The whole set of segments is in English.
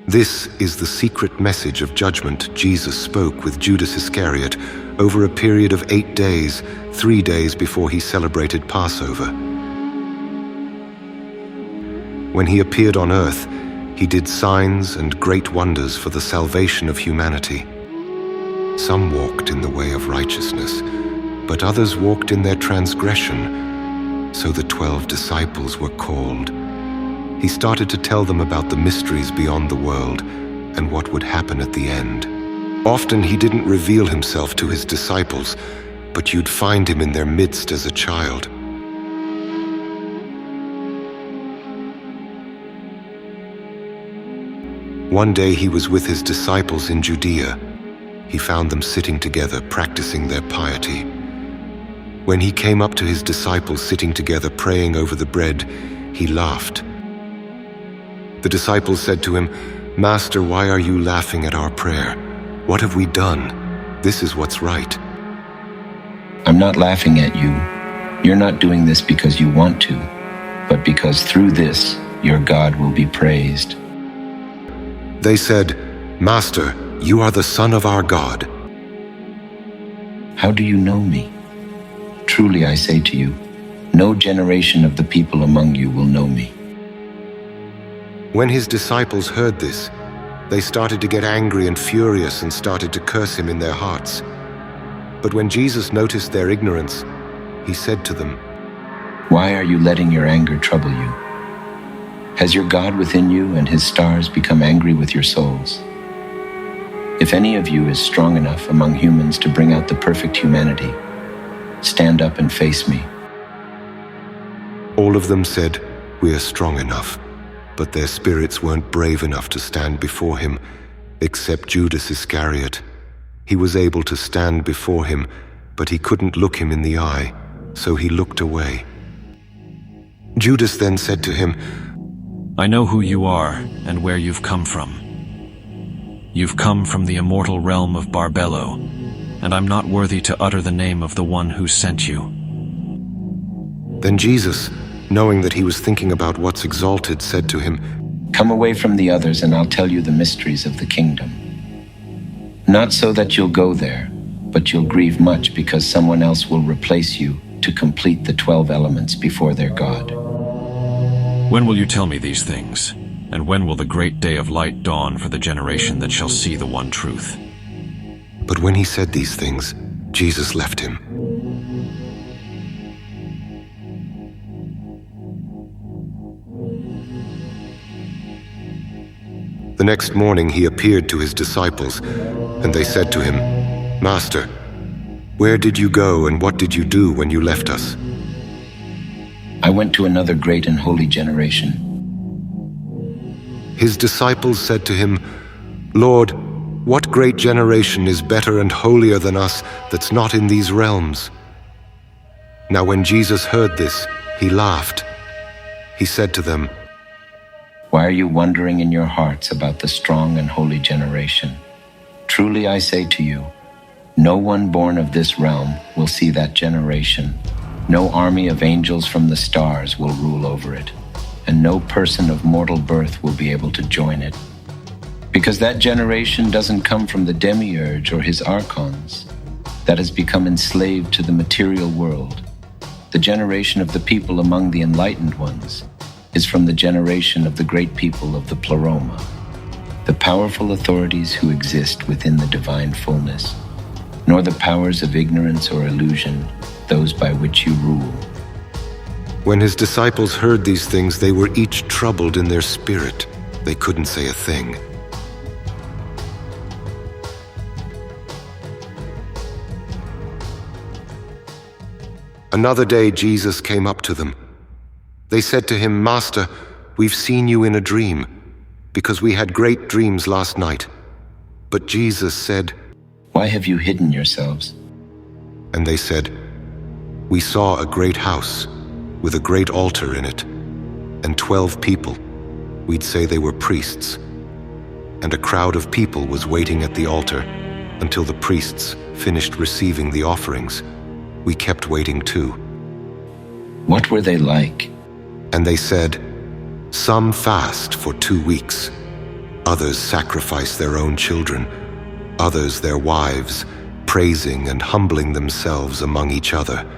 This is the secret message of judgment Jesus spoke with Judas Iscariot over a period of 8 days, 3 days before he celebrated Passover. When he appeared on earth, he did signs and great wonders for the salvation of humanity. Some walked in the way of righteousness, but others walked in their transgression. So the 12 disciples were called. He started to tell them about the mysteries beyond the world and what would happen at the end. Often he didn't reveal himself to his disciples, but you'd find him in their midst as a child. One day he was with his disciples in Judea. He found them sitting together, practicing their piety. When he came up to his disciples sitting together praying over the bread, he laughed. The disciples said to him, "Master, why are you laughing at our prayer? What have we done? This is what's right." I'm not laughing at you. You're not doing this because you want to, but because through this, your God will be praised. They said, "Master, you are the Son of our God." How do you know me? Truly I say to you, no generation of the people among you will know me. When his disciples heard this, they started to get angry and furious and started to curse him in their hearts. But when Jesus noticed their ignorance, he said to them, Why are you letting your anger trouble you? Has your God within you and his stars become angry with your souls? If any of you is strong enough among humans to bring out the perfect humanity, stand up and face me. All of them said, "We are strong enough." But their spirits weren't brave enough to stand before him, except Judas Iscariot. He was able to stand before him, but he couldn't look him in the eye, so he looked away. Judas then said to him, I know who you are and where you've come from. You've come from the immortal realm of Barbello, and I'm not worthy to utter the name of the one who sent you. Then Jesus, knowing that he was thinking about what's exalted, said to him, Come away from the others and I'll tell you the mysteries of the kingdom. Not so that you'll go there, but you'll grieve much because someone else will replace you to complete the 12 elements before their God. When will you tell me these things? And when will the great day of light dawn for the generation that shall see the one truth? But when he said these things, Jesus left him. The next morning he appeared to his disciples, and they said to him, Master, where did you go and what did you do when you left us? I went to another great and holy generation. His disciples said to him, Lord, what great generation is better and holier than us that's not in these realms? Now when Jesus heard this, he laughed. He said to them, Why are you wondering in your hearts about the strong and holy generation? Truly I say to you, no one born of this realm will see that generation. No army of angels from the stars will rule over it, and no person of mortal birth will be able to join it. Because that generation doesn't come from the demiurge or his archons, that has become enslaved to the material world. The generation of the people among the enlightened ones is from the generation of the great people of the pleroma, the powerful authorities who exist within the divine fullness, nor the powers of ignorance or illusion, those by which you rule. When his disciples heard these things, they were each troubled in their spirit. They couldn't say a thing. Another day Jesus came up to them. They said to him, Master, we've seen you in a dream, because we had great dreams last night. But Jesus said, Why have you hidden yourselves? And they said, We saw a great house with a great altar in it, and 12 people. We'd say they were priests. And a crowd of people was waiting at the altar until the priests finished receiving the offerings. We kept waiting too. What were they like? And they said, Some fast for 2 weeks. Others sacrifice their own children, others their wives, praising and humbling themselves among each other.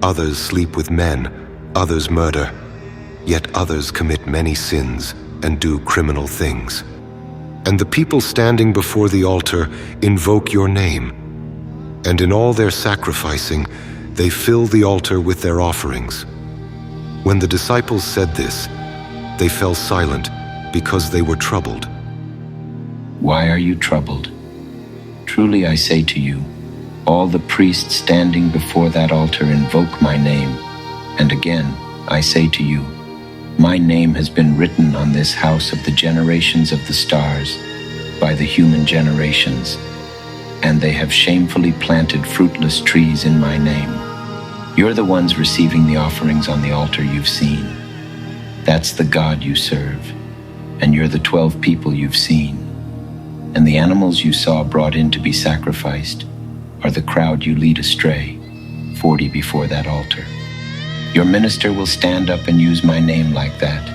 Others sleep with men, others murder, yet others commit many sins and do criminal things. And the people standing before the altar invoke your name, and in all their sacrificing, they fill the altar with their offerings. When the disciples said this, they fell silent because they were troubled. Why are you troubled? Truly I say to you, all the priests standing before that altar invoke my name. And again, I say to you, my name has been written on this house of the generations of the stars, by the human generations, and they have shamefully planted fruitless trees in my name. You're the ones receiving the offerings on the altar you've seen. That's the God you serve, and you're the 12 people you've seen. And the animals you saw brought in to be sacrificed are the crowd you lead astray, 40 before that altar. Your minister will stand up and use my name like that,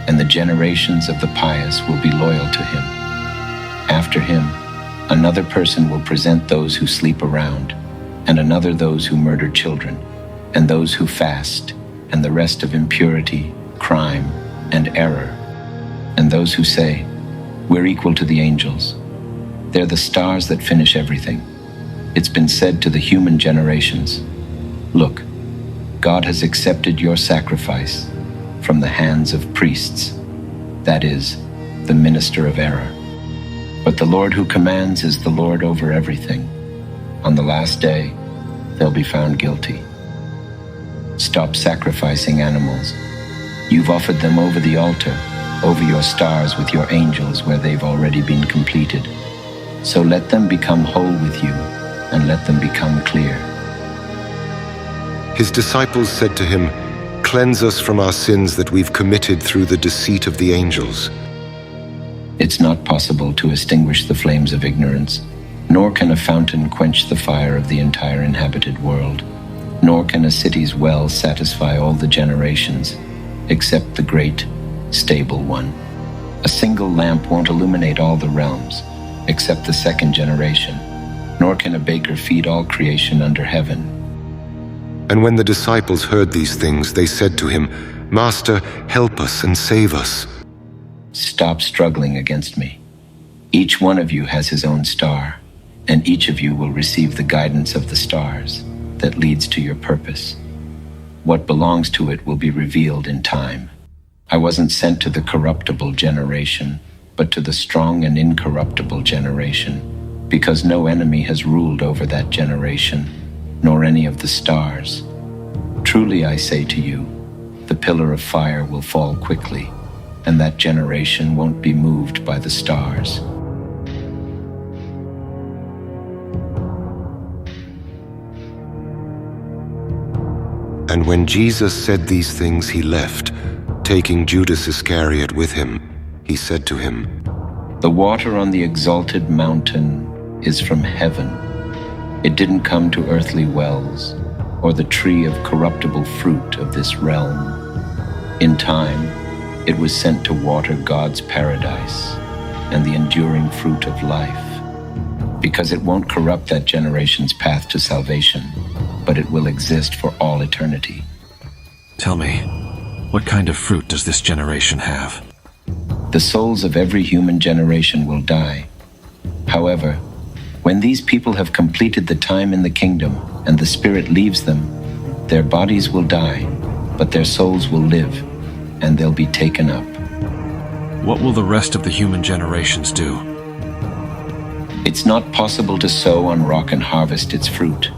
and the generations of the pious will be loyal to him. After him, another person will present those who sleep around, and another those who murder children, and those who fast, and the rest of impurity, crime, and error, and those who say, we're equal to the angels. They're the stars that finish everything. It's been said to the human generations, look, God has accepted your sacrifice from the hands of priests, that is, the minister of error. But the Lord who commands is the Lord over everything. On the last day, they'll be found guilty. Stop sacrificing animals. You've offered them over the altar, over your stars with your angels where they've already been completed. So let them become whole with you, and let them become clear. His disciples said to him, "Cleanse us from our sins that we've committed through the deceit of the angels." It's not possible to extinguish the flames of ignorance, nor can a fountain quench the fire of the entire inhabited world, nor can a city's well satisfy all the generations, except the great, stable one. A single lamp won't illuminate all the realms, except the second generation, nor can a baker feed all creation under heaven. And when the disciples heard these things, they said to him, "Master, help us and save us." Stop struggling against me. Each one of you has his own star, and each of you will receive the guidance of the stars that leads to your purpose. What belongs to it will be revealed in time. I wasn't sent to the corruptible generation, but to the strong and incorruptible generation, because no enemy has ruled over that generation, nor any of the stars. Truly I say to you, the pillar of fire will fall quickly, and that generation won't be moved by the stars. And when Jesus said these things, he left, taking Judas Iscariot with him. He said to him, The water on the exalted mountain is from heaven. It didn't come to earthly wells, or the tree of corruptible fruit of this realm. In time, it was sent to water God's paradise and the enduring fruit of life, because it won't corrupt that generation's path to salvation, but it will exist for all eternity. Tell me, what kind of fruit does this generation have? The souls of every human generation will die. However, when these people have completed the time in the kingdom and the Spirit leaves them, their bodies will die, but their souls will live, and they'll be taken up. What will the rest of the human generations do? It's not possible to sow on rock and harvest its fruit.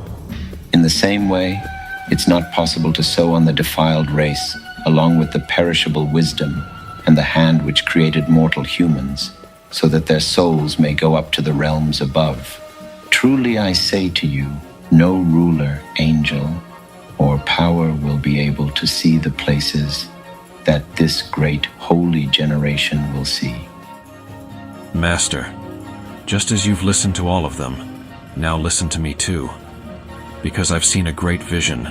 In the same way, it's not possible to sow on the defiled race, along with the perishable wisdom and the hand which created mortal humans, so that their souls may go up to the realms above. Truly I say to you, no ruler, angel, or power will be able to see the places that this great holy generation will see. Master, just as you've listened to all of them, now listen to me too, because I've seen a great vision.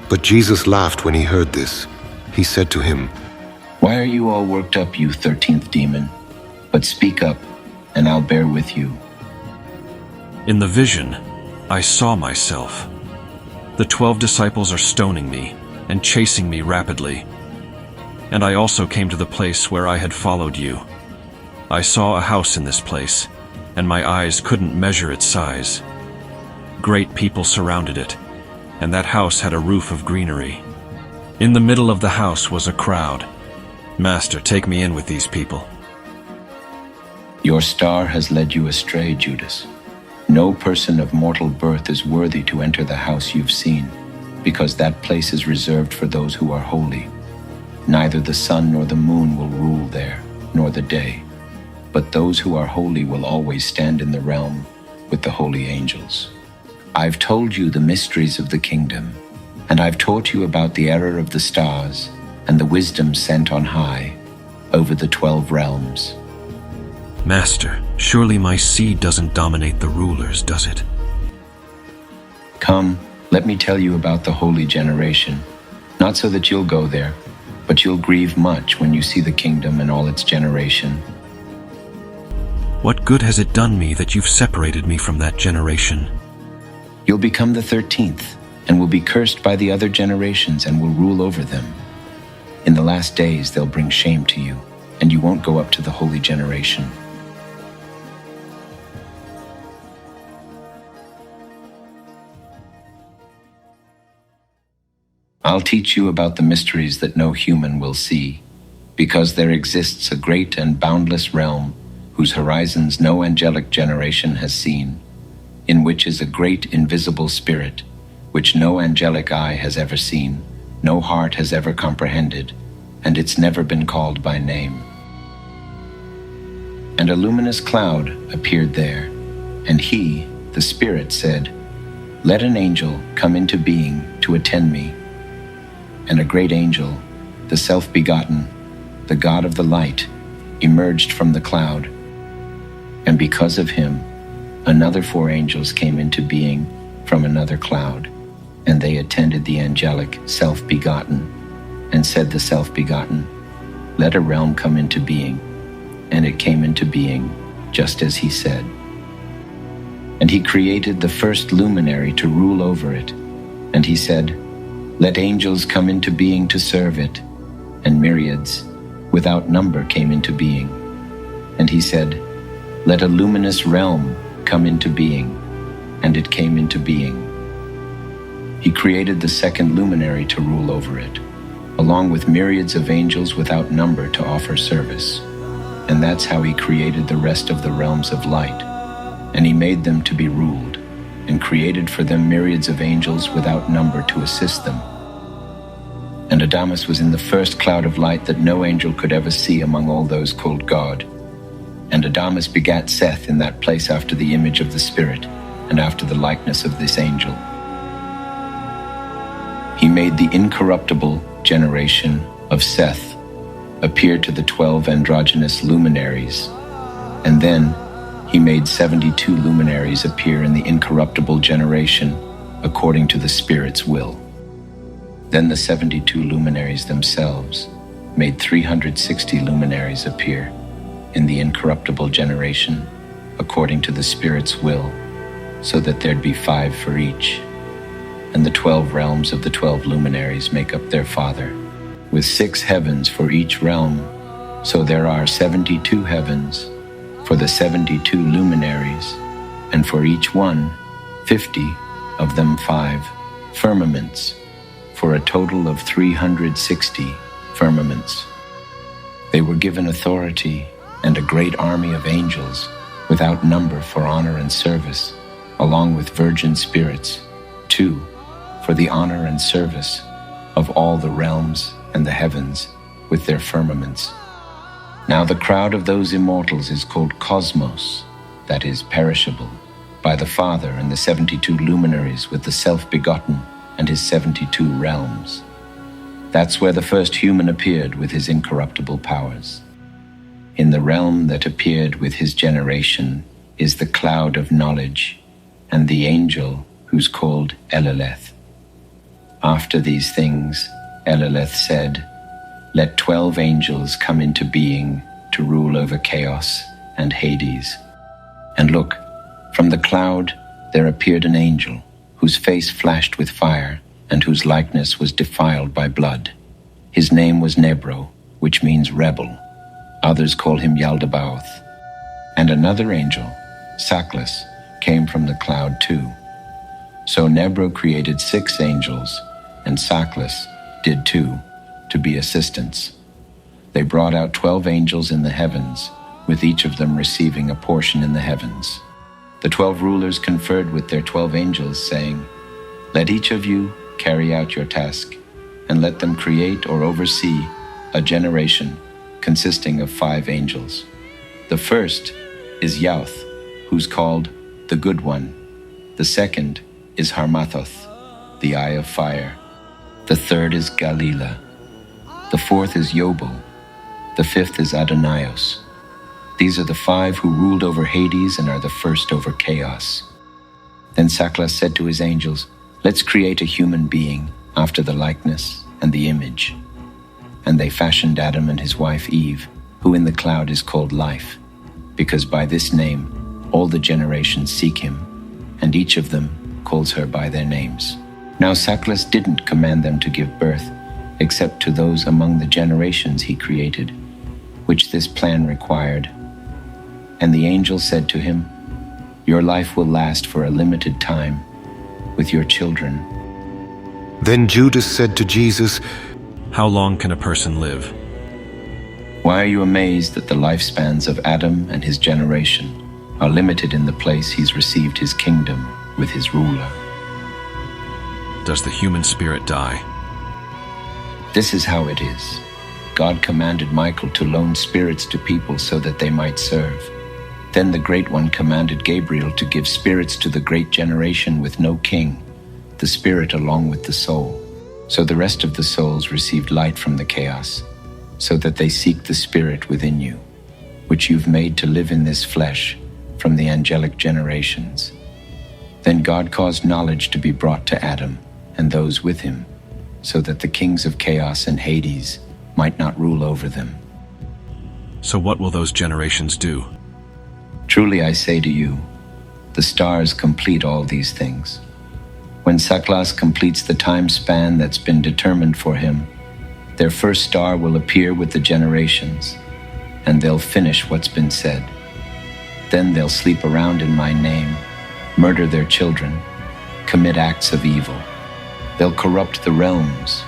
But Jesus laughed when he heard this. He said to him, Why are you all worked up, you 13th demon? But speak up, and I'll bear with you. In the vision, I saw myself. The 12 disciples are stoning me and chasing me rapidly. And I also came to the place where I had followed you. I saw a house in this place, and my eyes couldn't measure its size. Great people surrounded it, and that house had a roof of greenery. In the middle of the house was a crowd. Master, take me in with these people. Your star has led you astray, Judas. No person of mortal birth is worthy to enter the house you've seen, because that place is reserved for those who are holy. Neither the sun nor the moon will rule there, nor the day. But those who are holy will always stand in the realm with the holy angels. I've told you the mysteries of the kingdom, and I've taught you about the error of the stars and the wisdom sent on high over the 12 realms. Master, surely my seed doesn't dominate the rulers, does it? Come, let me tell you about the holy generation, not so that you'll go there, but you'll grieve much when you see the kingdom and all its generation. What good has it done me that you've separated me from that generation? You'll become the 13th, and will be cursed by the other generations and will rule over them. In the last days they'll bring shame to you, and you won't go up to the holy generation. I'll teach you about the mysteries that no human will see, because there exists a great and boundless realm whose horizons no angelic generation has seen, in which is a great invisible spirit, which no angelic eye has ever seen, no heart has ever comprehended, and it's never been called by name. And a luminous cloud appeared there, and he, the Spirit, said, "Let an angel come into being to attend me." And a great angel, the self-begotten, the God of the light, emerged from the cloud. And because of him, another 4 angels came into being from another cloud, and they attended the angelic self-begotten, and said the self-begotten, "Let a realm come into being." And it came into being, just as he said. And he created the first luminary to rule over it, and he said, "Let angels come into being to serve it." And myriads, without number, came into being. And he said, "Let a luminous realm come into being." And it came into being. He created the second luminary to rule over it, along with myriads of angels without number to offer service. And that's how he created the rest of the realms of light. And he made them to be ruled, and created for them myriads of angels without number to assist them. And Adamas was in the first cloud of light that no angel could ever see among all those called God. And Adamas begat Seth in that place after the image of the Spirit, and after the likeness of this angel. He made the incorruptible generation of Seth appear to the 12 androgynous luminaries, and then he made 72 luminaries appear in the incorruptible generation according to the Spirit's will. Then the 72 luminaries themselves made 360 luminaries appear in the incorruptible generation according to the Spirit's will, so that there'd be 5 for each. And the 12 realms of the 12 luminaries make up their Father, with 6 heavens for each realm, so there are 72 heavens for the 72 luminaries, and for each one, 50, of them 5, firmaments, for a total of 360 firmaments. They were given authority and a great army of angels without number for honor and service, along with virgin spirits, 2, for the honor and service of all the realms and the heavens with their firmaments. Now the crowd of those immortals is called cosmos, that is, perishable, by the Father, and the 72 luminaries with the self-begotten and his 72 realms. That's where the first human appeared with his incorruptible powers. In the realm that appeared with his generation is the cloud of knowledge, and the angel who's called Eleleth. After these things, Eleleth said, "Let 12 angels come into being to rule over chaos and Hades. And look, from the cloud there appeared an angel, whose face flashed with fire, and whose likeness was defiled by blood. His name was Nebro, which means rebel. Others call him Yaldabaoth. And another angel, Saklas, came from the cloud too. So Nebro created 6 angels, and Saklas did too, to be assistants. They brought out 12 angels in the heavens, with each of them receiving a portion in the heavens. The 12 rulers conferred with their 12 angels, saying, "Let each of you carry out your task, and let them create or oversee a generation consisting of 5 angels. The first is Yauth, who's called the Good One. The second is Harmathoth, the Eye of Fire. The third is Galila. The fourth is Yobel. The fifth is Adonios. These are the 5 who ruled over Hades and are the first over chaos." Then Saklas said to his angels, "Let's create a human being after the likeness and the image." And they fashioned Adam and his wife Eve, who in the cloud is called Life, because by this name all the generations seek him, and each of them calls her by their names. Now Saklas didn't command them to give birth, except to those among the generations he created, which this plan required. And the angel said to him, "Your life will last for a limited time with your children." Then Judas said to Jesus, How long can a person live? Why are you amazed that the lifespans of Adam and his generation are limited in the place he's received his kingdom with his ruler? Does the human spirit die? This is how it is. God commanded Michael to loan spirits to people so that they might serve. Then the Great One commanded Gabriel to give spirits to the great generation with no king, the spirit along with the soul. So the rest of the souls received light from the chaos, so that they seek the spirit within you, which you've made to live in this flesh from the angelic generations. Then God caused knowledge to be brought to Adam and those with him, so that the kings of chaos and Hades might not rule over them. So what will those generations do? Truly I say to you, the stars complete all these things. When Saklas completes the time span that's been determined for him, their first star will appear with the generations, and they'll finish what's been said. Then they'll sleep around in my name, murder their children, commit acts of evil. They'll corrupt the realms,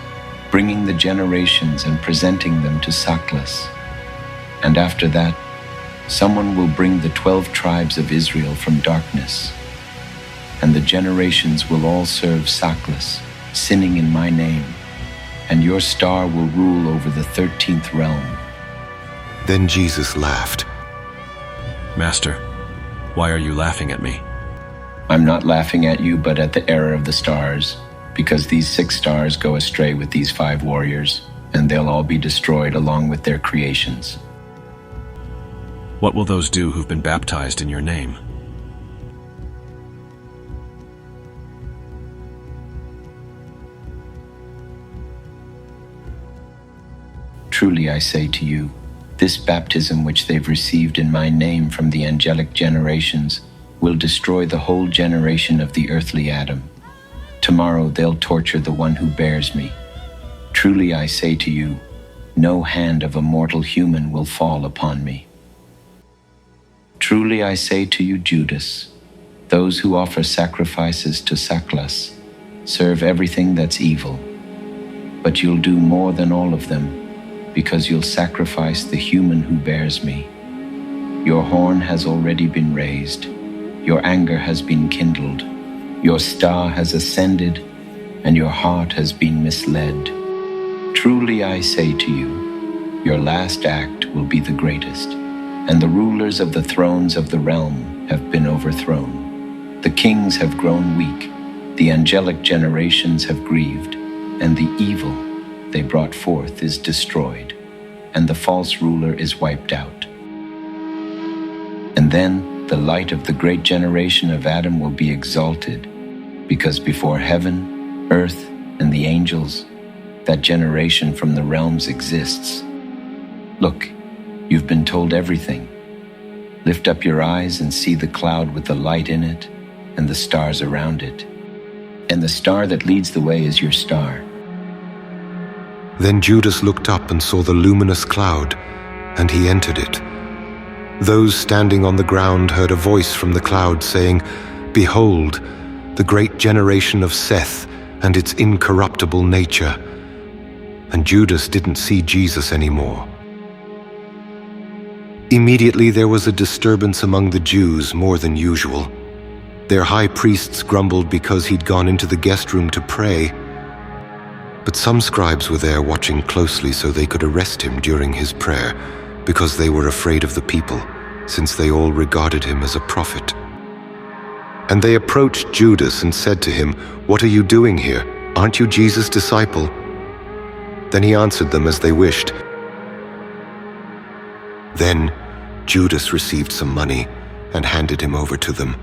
bringing the generations and presenting them to Saklas. And after that, someone will bring the 12 tribes of Israel from darkness, and the generations will all serve Saklas, sinning in my name, and your star will rule over the 13th realm. Then Jesus laughed. Master, why are you laughing at me? I'm not laughing at you, but at the error of the stars, because these 6 stars go astray with these 5 warriors, and they'll all be destroyed along with their creations. What will those do who've been baptized in your name? Truly I say to you, this baptism which they've received in my name from the angelic generations will destroy the whole generation of the earthly Adam. Tomorrow they'll torture the one who bears me. Truly I say to you, no hand of a mortal human will fall upon me. Truly I say to you, Judas, those who offer sacrifices to Saklas serve everything that's evil. But you'll do more than all of them, because you'll sacrifice the human who bears me. Your horn has already been raised. Your anger has been kindled. Your star has ascended, and your heart has been misled. Truly I say to you, your last act will be the greatest, and the rulers of the thrones of the realm have been overthrown. The kings have grown weak, the angelic generations have grieved, and the evil they brought forth is destroyed, and the false ruler is wiped out. And then the light of the great generation of Adam will be exalted, because before heaven, earth, and the angels, that generation from the realms exists. Look, You've been told everything. Lift up your eyes and see the cloud with the light in it and the stars around it. And the star that leads the way is your star. Then Judas looked up and saw the luminous cloud, and he entered it. Those standing on the ground heard a voice from the cloud saying, "Behold, the great generation of Seth and its incorruptible nature." And Judas didn't see Jesus anymore. Immediately there was a disturbance among the Jews more than usual. Their high priests grumbled because he'd gone into the guest room to pray. But some scribes were there watching closely so they could arrest him during his prayer, because they were afraid of the people, since they all regarded him as a prophet. And they approached Judas and said to him, "What are you doing here? Aren't you Jesus' disciple?" Then he answered them as they wished. Then Judas received some money and handed him over to them.